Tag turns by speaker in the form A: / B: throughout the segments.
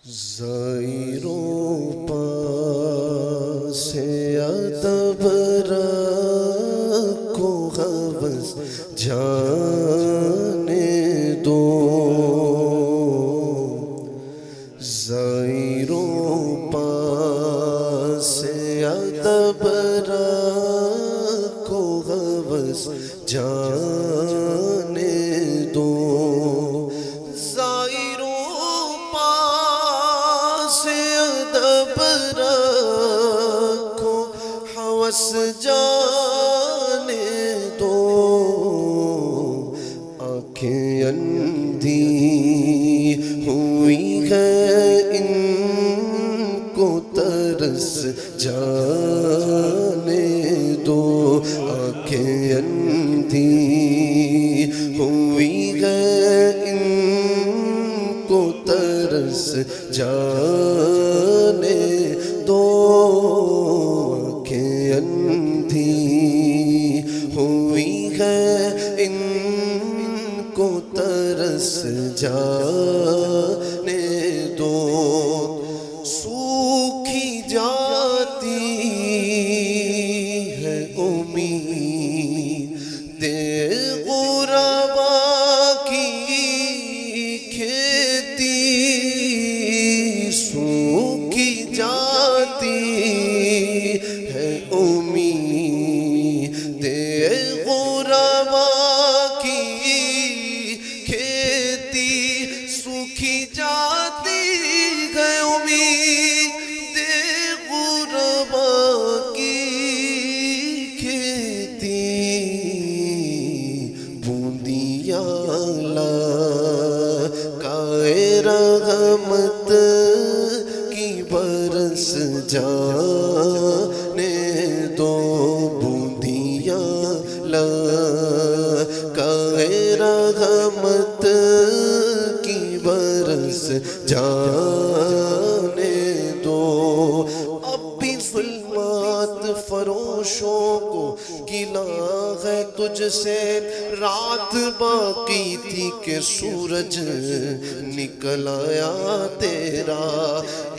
A: زائروں پاس ادب رکھو ہوس جانے دو، زائروں پاس ادب رکھو ہوس جانے دو، ہوس جانے دو، آنکھیں اندھی ہوئی ہے ان کو ترس جانے دو، آنکھیں اندھی ہوئی ہے ان کو ترس جانے دو، اندھی ہوئی ہے ان کو ترس جانے دو، سوکھی جاتی ہے امید غربا کی کھیتی، سوکھی جاتی ہے امید غربا کی کھیتی، سوکھی جاتی ہے امید غربا کی کھیتی، بوندیاں لگائے رحمت کی برس جانے دو، بوندیاں لگائے رحمت کی برس جانے دو، اب بھی ظلمات فروشوں کو گلا ہے تجھ سے، رات باقی تھی کہ سورج نکل آیا تیرا،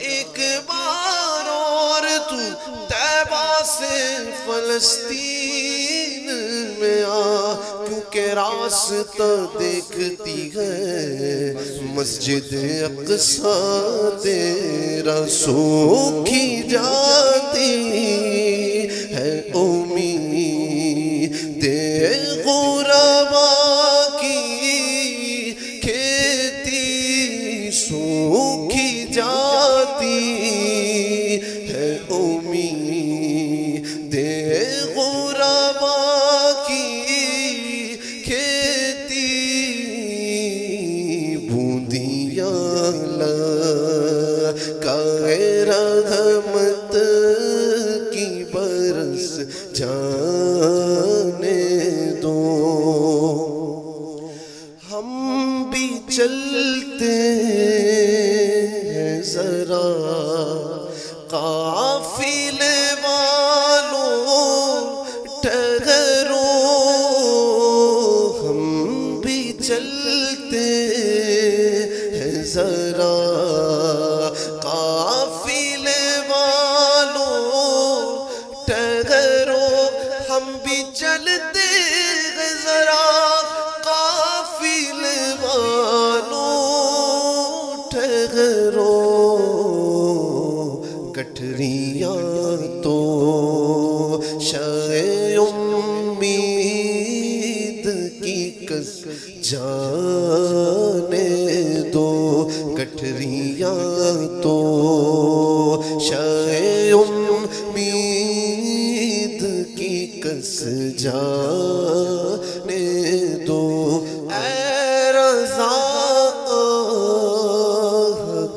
A: ایک بار اور تو طیبہ سے فلسطین میں آ، کیونکہ راستہ دیکھتی ہے مسجد اقصیٰ تیرا، سوکھی جاتی ہے امید غربا کی کھیتی، سوکھی جاتی ہے امید غربا کی کھیتی، بوندیاں لگائے رحمت کی برس جانے دو، ہم بھی چلتے ہیں ذرا قافلے والوں ٹھہرو، ہم بھی چلتے ہیں ذرا قافلے والوں ٹھہرو، ہم بھی چلتے ہیں ذرا قافلے والوں ٹھہرو، گٹھریاں تو شے امید کی کس جانے دو، گٹھریاں تو شے امید کی کس جانے دو، اے رضا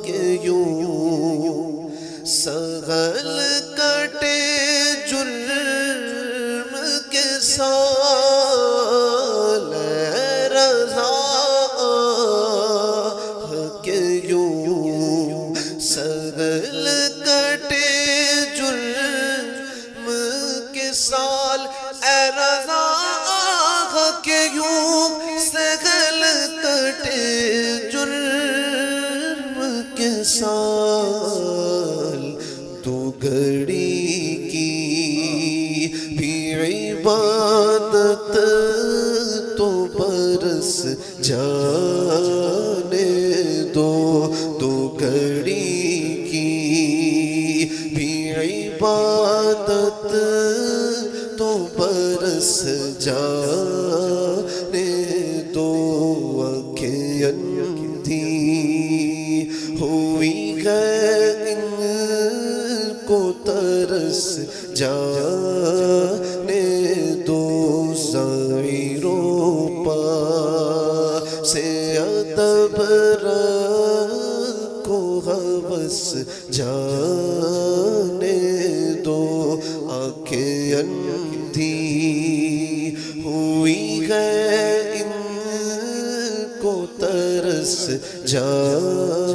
A: کہ یوں سغل کٹے جرم کے سال، اے رضا کہ یوں سغل کٹے جرم کے سال، اے رضا سال تو گھڑی کی بھی عبادت تو برس جانے دو، تو گھڑی کی بھی عبادت تو برس جانے دو، آنکھیں اندھی ہوئی ہے ان کو ترس جانے دو، ظاہروں پا سے ادب کو ہوس جانے دو، آنکھیں اندھی ہوئی ہے ان کو ترس جانے